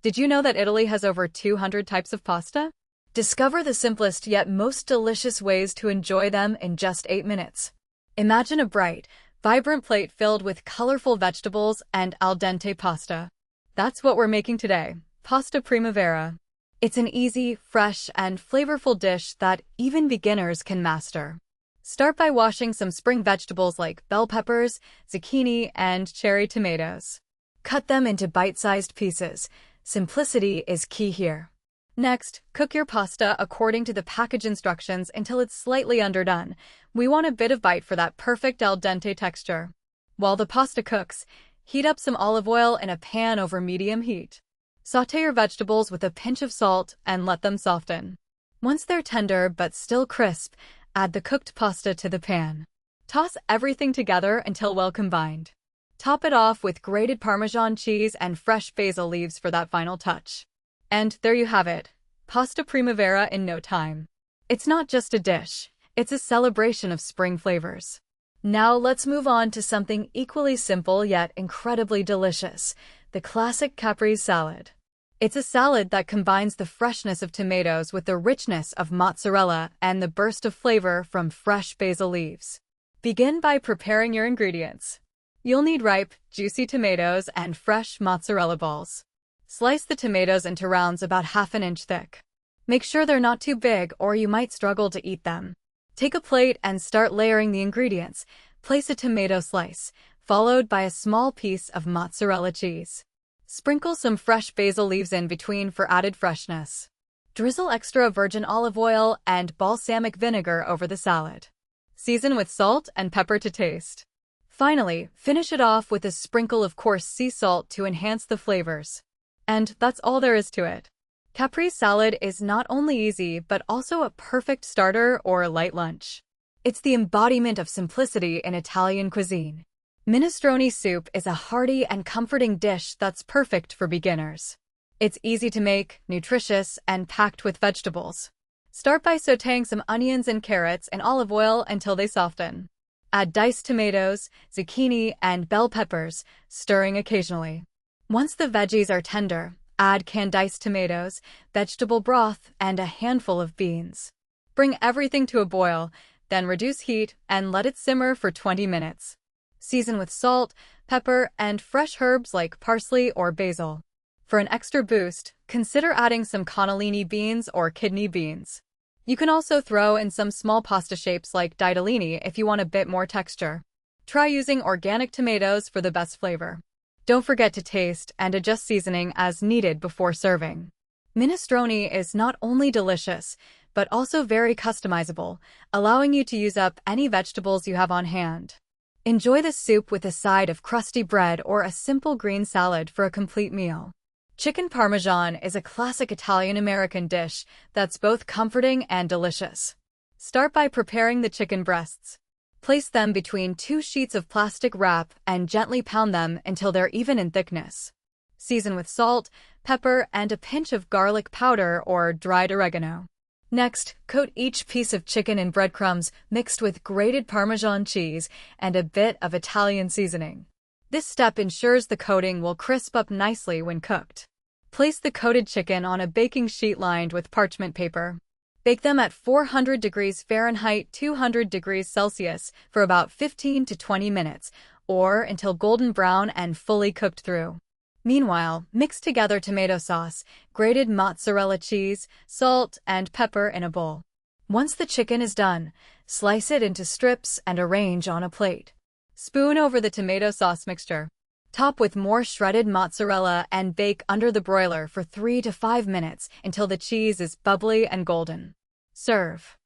Did you know that Italy has over 200 types of pasta? Discover the simplest yet most delicious ways to enjoy them in just 8 minutes. Imagine a bright, vibrant plate filled with colorful vegetables and al dente pasta. That's what we're making today, pasta primavera. It's an easy, fresh, and flavorful dish that even beginners can master. Start by washing some spring vegetables like bell peppers, zucchini, and cherry tomatoes. Cut them into bite-sized pieces. Simplicity is key here. Next, cook your pasta according to the package instructions until it's slightly underdone. We want a bit of bite for that perfect al dente texture. While the pasta cooks, heat up some olive oil in a pan over medium heat. Sauté your vegetables with a pinch of salt and let them soften. Once they're tender but still crisp, add the cooked pasta to the pan. Toss everything together until well combined. Top it off with grated Parmesan cheese and fresh basil leaves for that final touch. And there you have it, pasta primavera in no time. It's not just a dish, it's a celebration of spring flavors. Now let's move on to something equally simple yet incredibly delicious, the classic Caprese salad. It's a salad that combines the freshness of tomatoes with the richness of mozzarella and the burst of flavor from fresh basil leaves. Begin by preparing your ingredients. You'll need ripe, juicy tomatoes and fresh mozzarella balls. Slice the tomatoes into rounds about half an inch thick. Make sure they're not too big or you might struggle to eat them. Take a plate and start layering the ingredients. Place a tomato slice, followed by a small piece of mozzarella cheese. Sprinkle some fresh basil leaves in between for added freshness. Drizzle extra virgin olive oil and balsamic vinegar over the salad. Season with salt and pepper to taste. Finally, finish it off with a sprinkle of coarse sea salt to enhance the flavors. And that's all there is to it. Caprese salad is not only easy but also a perfect starter or light lunch. It's the embodiment of simplicity in Italian cuisine. Minestrone soup is a hearty and comforting dish that's perfect for beginners. It's easy to make, nutritious, and packed with vegetables. Start by sautéing some onions and carrots in olive oil until they soften. Add diced tomatoes, zucchini, and bell peppers, stirring occasionally. Once the veggies are tender, add canned diced tomatoes, vegetable broth, and a handful of beans. Bring everything to a boil, then reduce heat and let it simmer for 20 minutes. Season with salt, pepper, and fresh herbs like parsley or basil. For an extra boost, consider adding some cannellini beans or kidney beans. You can also throw in some small pasta shapes like ditalini if you want a bit more texture. Try using organic tomatoes for the best flavor. Don't forget to taste and adjust seasoning as needed before serving. Minestrone is not only delicious, but also very customizable, allowing you to use up any vegetables you have on hand. Enjoy the soup with a side of crusty bread or a simple green salad for a complete meal. Chicken Parmesan is a classic Italian-American dish that's both comforting and delicious. Start by preparing the chicken breasts. Place them between 2 sheets of plastic wrap and gently pound them until they're even in thickness. Season with salt, pepper, and a pinch of garlic powder or dried oregano. Next, coat each piece of chicken in breadcrumbs mixed with grated Parmesan cheese and a bit of Italian seasoning. This step ensures the coating will crisp up nicely when cooked. Place the coated chicken on a baking sheet lined with parchment paper. Bake them at 400 degrees Fahrenheit, 200 degrees Celsius for about 15 to 20 minutes, or until golden brown and fully cooked through. Meanwhile, mix together tomato sauce, grated mozzarella cheese, salt, and pepper in a bowl. Once the chicken is done, slice it into strips and arrange on a plate. Spoon over the tomato sauce mixture. Top with more shredded mozzarella and bake under the broiler for 3 to 5 minutes until the cheese is bubbly and golden. Serve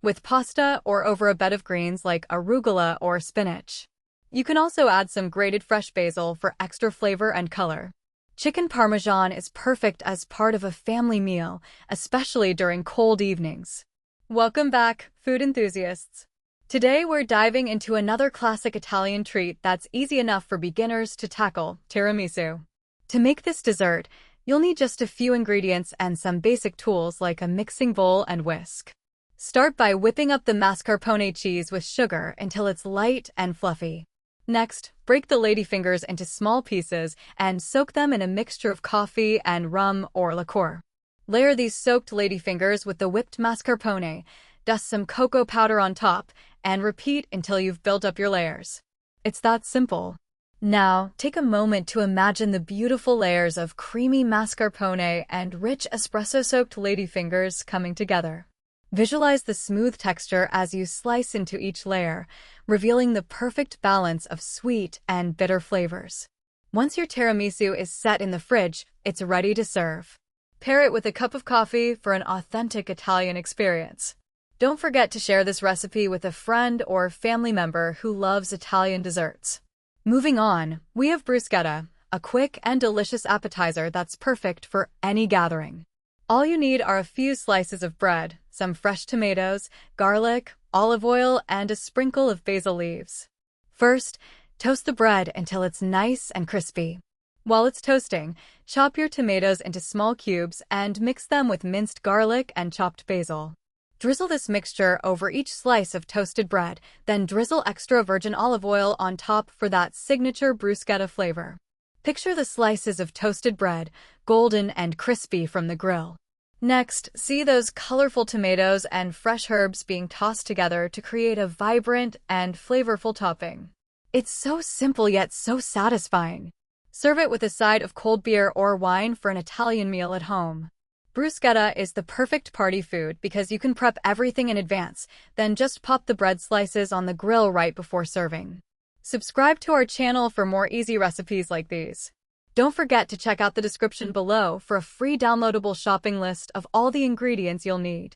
with pasta or over a bed of greens like arugula or spinach. You can also add some grated fresh basil for extra flavor and color. Chicken Parmesan is perfect as part of a family meal, especially during cold evenings. Welcome back, food enthusiasts. Today we're diving into another classic Italian treat that's easy enough for beginners to tackle, tiramisu. To make this dessert, you'll need just a few ingredients and some basic tools like a mixing bowl and whisk. Start by whipping up the mascarpone cheese with sugar until it's light and fluffy. Next, break the ladyfingers into small pieces and soak them in a mixture of coffee and rum or liqueur. Layer these soaked ladyfingers with the whipped mascarpone, dust some cocoa powder on top, and repeat until you've built up your layers. It's that simple. Now, take a moment to imagine the beautiful layers of creamy mascarpone and rich espresso-soaked ladyfingers coming together. Visualize the smooth texture as you slice into each layer, revealing the perfect balance of sweet and bitter flavors. Once your tiramisu is set in the fridge, it's ready to serve. Pair it with a cup of coffee for an authentic Italian experience. Don't forget to share this recipe with a friend or family member who loves Italian desserts. Moving on, we have bruschetta, a quick and delicious appetizer that's perfect for any gathering. All you need are a few slices of bread, some fresh tomatoes, garlic, olive oil, and a sprinkle of basil leaves. First, toast the bread until it's nice and crispy. While it's toasting, chop your tomatoes into small cubes and mix them with minced garlic and chopped basil. Drizzle this mixture over each slice of toasted bread, then drizzle extra virgin olive oil on top for that signature bruschetta flavor. Picture the slices of toasted bread, golden and crispy from the grill. Next, see those colorful tomatoes and fresh herbs being tossed together to create a vibrant and flavorful topping. It's so simple yet so satisfying. Serve it with a side of cold beer or wine for an Italian meal at home. Bruschetta is the perfect party food because you can prep everything in advance, then just pop the bread slices on the grill right before serving. Subscribe to our channel for more easy recipes like these. Don't forget to check out the description below for a free downloadable shopping list of all the ingredients you'll need.